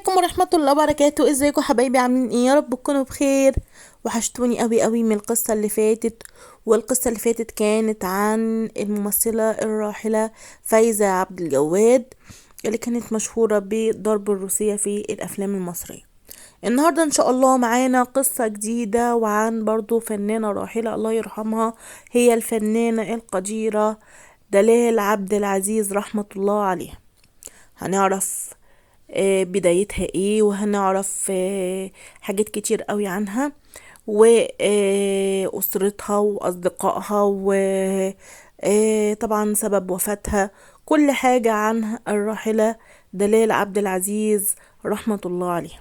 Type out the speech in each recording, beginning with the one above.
عليكم ورحمة الله وبركاته. ازيكم حبايبي؟ عاملين ايه؟ يا رب تكونوا بخير. وحشتوني قوي قوي من القصة اللي فاتت. والقصة اللي فاتت كانت عن الممثلة الراحلة فايزة عبد الجواد، اللي كانت مشهورة بالضرب الروسية في الأفلام المصرية. النهاردة ان شاء الله معانا قصة جديدة وعن برضو فنانة راحلة الله يرحمها، هي الفنانة القديرة دلال عبد العزيز رحمة الله عليها. هنعرف بدايتها ايه، وهنعرف حاجات كتير قوي عنها وأسرتها وأصدقائها وطبعا سبب وفاتها. كل حاجة عن الراحلة دلال عبد العزيز رحمة الله عليها.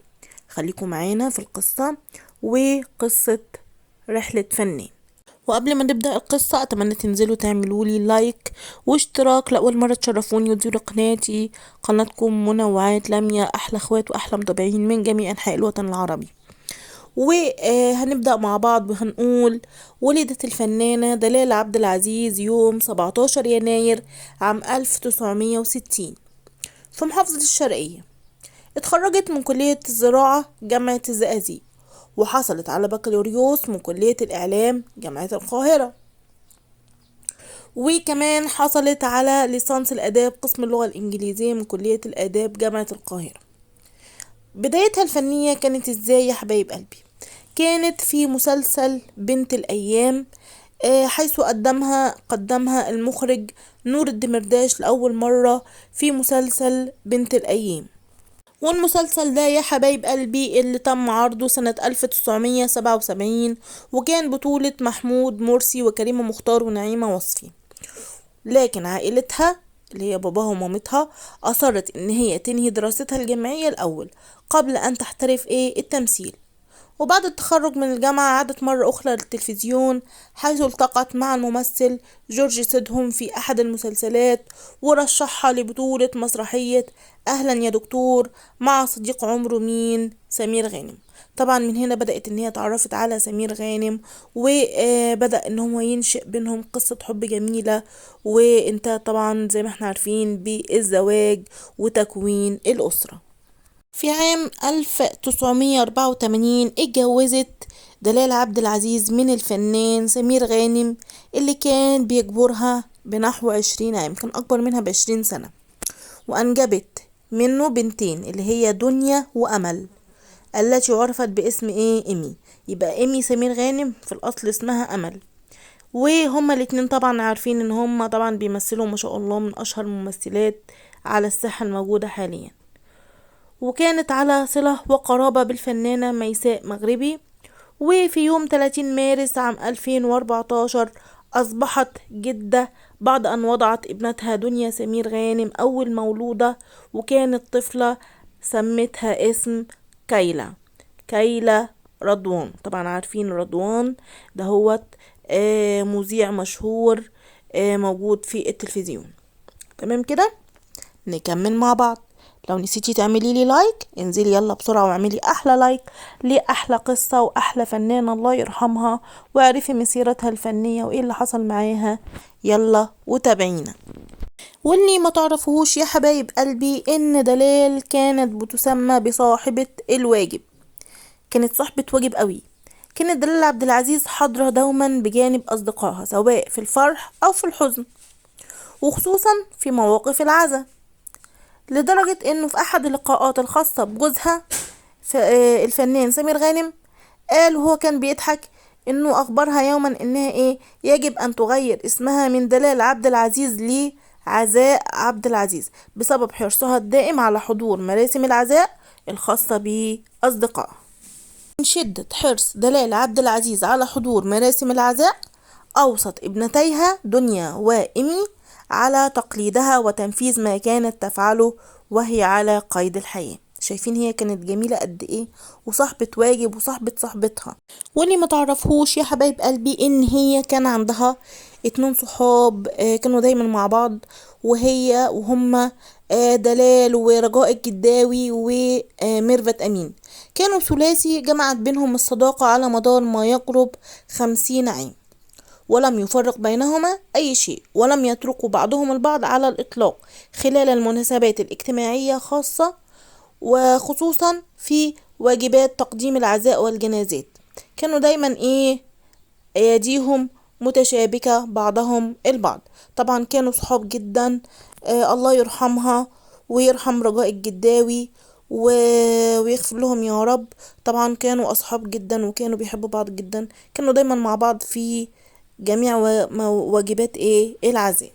خليكم معانا في القصة وقصة رحلة فنان. وقبل ما نبدأ القصة أتمنى تنزلوا تعملوا لي لايك واشتراك لأول مرة تشرفوني وتزوروا قناتي، قناتكم منوعات لميا، أحلى اخوات وأحلى متابعين من جميع أنحاء الوطن العربي. وهنبدأ مع بعض وهنقول: ولدت الفنانة دلال عبد العزيز يوم 17 يناير عام 1960 في محافظة الشرقية. اتخرجت من كلية الزراعة جامعة الزقازيق، وحصلت على بكالوريوس من كلية الإعلام جامعة القاهرة، وكمان حصلت على ليسانس الآداب قسم اللغة الإنجليزية من كلية الآداب جامعة القاهرة. بدايتها الفنية كانت ازاي يا حبايب قلبي؟ كانت في مسلسل بنت الأيام، حيث قدمها المخرج نور الدمرداش لأول مرة في مسلسل بنت الأيام. والمسلسل ده يا حبايب قلبي اللي تم عرضه سنة 1977، وكان بطولة محمود مرسي وكريمة مختار ونعيمة وصفي. لكن عائلتها اللي هي باباها ومامتها أصرت إن هي تنهي دراستها الجامعية الأول قبل أن تحترف التمثيل. وبعد التخرج من الجامعة عادت مرة أخرى للتلفزيون، حيث التقت مع الممثل جورج سيدهم في أحد المسلسلات، ورشحها لبطولة مسرحية أهلا يا دكتور مع صديق عمره مين؟ سمير غانم. طبعا من هنا بدأت ان هي اتعرفت على سمير غانم، وبدأ ان هو ينشئ بينهم قصة حب جميلة، وانتهى طبعا زي ما احنا عارفين بالزواج وتكوين الأسرة. في عام 1984 اتجوزت دلال عبد العزيز من الفنان سمير غانم، اللي كان بيكبرها بنحو 20 عام، كان أكبر منها ب20 سنة. وأنجبت منه بنتين اللي هي دنيا وأمل، التي عرفت باسم إيمي. يبقى إيمي سمير غانم في الأصل اسمها أمل. وهما الاتنين طبعا عارفين ان هما طبعا بيمثلوا ما شاء الله من أشهر الممثلات على الساحة الموجودة حاليا. وكانت على صلة وقرابة بالفنانة ميساء مغربي. وفي يوم 30 مارس عام 2014 أصبحت جدة بعد أن وضعت ابنتها دنيا سمير غانم أول مولودة، وكانت طفلة سمتها اسم كايلا رضوان. طبعا عارفين رضوان ده هو مذيع مشهور موجود في التلفزيون. تمام كده، نكمل مع بعض. لو نسيتي تعملي لي لايك انزلي يلا بسرعة واعملي احلى لايك لاحلى قصة واحلى فنانة الله يرحمها، واعرفي مسيرتها الفنية وايه اللي حصل معاها. يلا وتابعينا. واللي ما تعرفوش يا حبايب قلبي ان دلال كانت بتسمى بصاحبة الواجب، كانت صاحبة واجب قوي. كانت دلال عبد العزيز حاضرة دوما بجانب اصدقائها سواء في الفرح او في الحزن، وخصوصا في مواقف العزا، لدرجة انه في احد اللقاءات الخاصة بجوزها الفنان سمير غانم قال وهو كان بيضحك انه اخبرها يوما انها يجب ان تغير اسمها من دلال عبد العزيز لعزاء عبد العزيز، بسبب حرصها الدائم على حضور مراسم العزاء الخاصة بأصدقائها. من شدة حرص دلال عبد العزيز على حضور مراسم العزاء، أوصت ابنتيها دنيا وإيمي على تقليدها وتنفيذ ما كانت تفعله وهي على قيد الحياة. شايفين هي كانت جميلة قد ايه، وصاحبة واجب وصاحبة صاحبتها. واللي ما تعرفوش يا حبايب قلبي ان هي كان عندها 2 صحاب كانوا دايما مع بعض، وهما دلال ورجاء الجداوي وميرفت أمين. كانوا ثلاثي جمعت بينهم الصداقة على مدار ما يقرب 50 عام، ولم يفرق بينهما أي شيء، ولم يتركوا بعضهم البعض على الإطلاق خلال المناسبات الاجتماعية خاصة. وخصوصا في واجبات تقديم العزاء والجنازات. كانوا دايما اياديهم متشابكة بعضهم البعض. طبعا كانوا صحاب جدا. الله يرحمها ويرحم رجاء الجداوي ويغفر لهم يا رب. طبعا كانوا اصحاب جدا وكانوا بيحبوا بعض جدا. كانوا دايما مع بعض في جميع واجبات العزاء.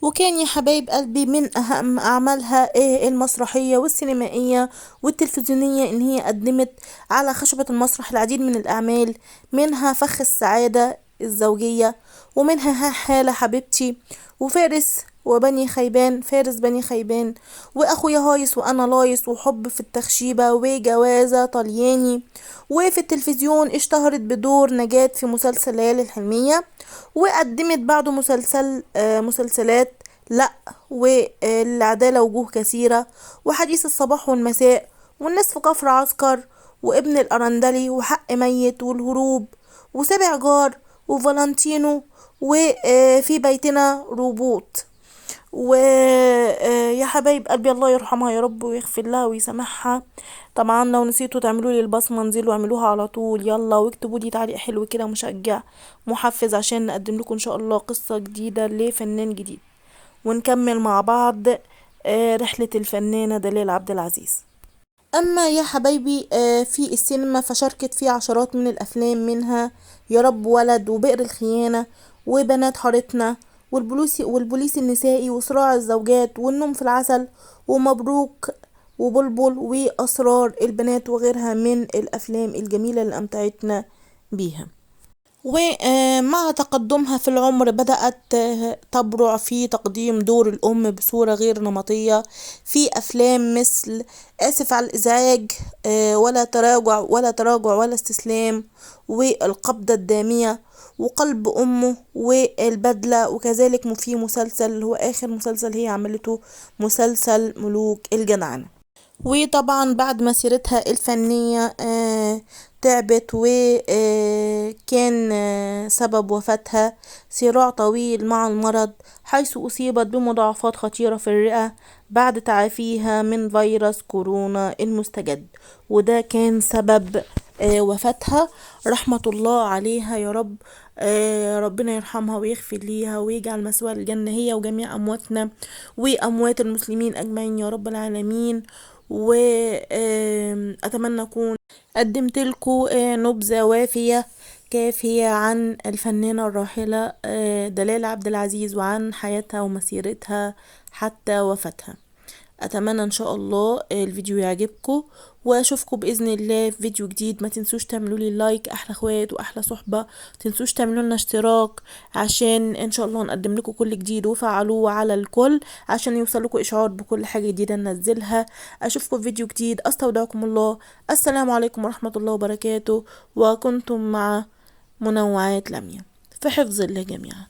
وكان يا حبايب قلبي من أهم أعمالها المسرحية والسينمائية والتلفزيونية إن هي قدمت على خشبة المسرح العديد من الأعمال، منها فخ السعادة الزوجية، ومنها ها حالة حبيبتي، وفارس وبني خيبان، فارس بني خيبان، وأخويا هايس وأنا لايس، وحب في التخشيبة، وجوازة طلياني. وفي التلفزيون اشتهرت بدور نجاة في مسلسل ليالي الحلمية، وقدمت بعده مسلسلات لا والعدالة وجوه كثيرة، وحديث الصباح والمساء، والناس في كفر عسكر، وابن الأرندلي، وحق ميت، والهروب، وسابع جار، وفالنتينو، وفي بيتنا روبوت. ويا حبايب قلبي الله يرحمها يا رب ويغفر لها ويسامحها. طبعا لو نسيتوا تعملوا لي البصمه انزلوا اعملوها على طول يلا، واكتبوا لي تعليق حلو كده مشجع محفز عشان نقدم لكم ان شاء الله قصه جديده لفنان جديد، ونكمل مع بعض رحله الفنانه دلال عبد العزيز. اما يا حبايبي في السينما فشاركت في عشرات من الافلام، منها يا رب ولد، وبئر الخيانة، وبنات حارتنا، والبوليس النسائي، وصراع الزوجات، والنوم في العسل، ومبروك، وبلبل، واسرار البنات، وغيرها من الافلام الجميلة اللي امتعتنا بيها. ومع تقدمها في العمر بدأت تبرع في تقديم دور الأم بصورة غير نمطية في أفلام مثل آسف على الإزعاج، ولا تراجع ولا استسلام، والقبضة الدامية، وقلب أمه، والبدلة، وكذلك في مسلسل اللي هو آخر مسلسل هي عملته، مسلسل ملوك الجدعنة. وطبعا بعد مسيرتها الفنية تعبت، وكان سبب وفاتها صراع طويل مع المرض، حيث أصيبت بمضاعفات خطيرة في الرئة بعد تعافيها من فيروس كورونا المستجد، وده كان سبب وفاتها. رحمة الله عليها يا رب. ربنا يرحمها ويغفر ليها ويجعل مثواها الجنة هي وجميع أمواتنا وأموات المسلمين أجمعين يا رب العالمين. وأتمنى أكون قدمت لكم نبذة وافية كافية عن الفنانة الراحلة دلال عبد العزيز، وعن حياتها ومسيرتها حتى وفاتها. اتمنى ان شاء الله الفيديو يعجبكم، واشوفكم باذن الله في فيديو جديد. ما تنسوش تعملوا لي لايك، احلى اخوات واحلى صحبه. تنسوش تعملوا لنا اشتراك عشان ان شاء الله نقدم لكم كل جديد، وفعلوه على الكل عشان يوصل لكم اشعار بكل حاجه جديده ننزلها. اشوفكم في فيديو جديد، استودعكم الله. السلام عليكم ورحمه الله وبركاته، وكنتم مع منوعات لميا في حفظ الله جميعا.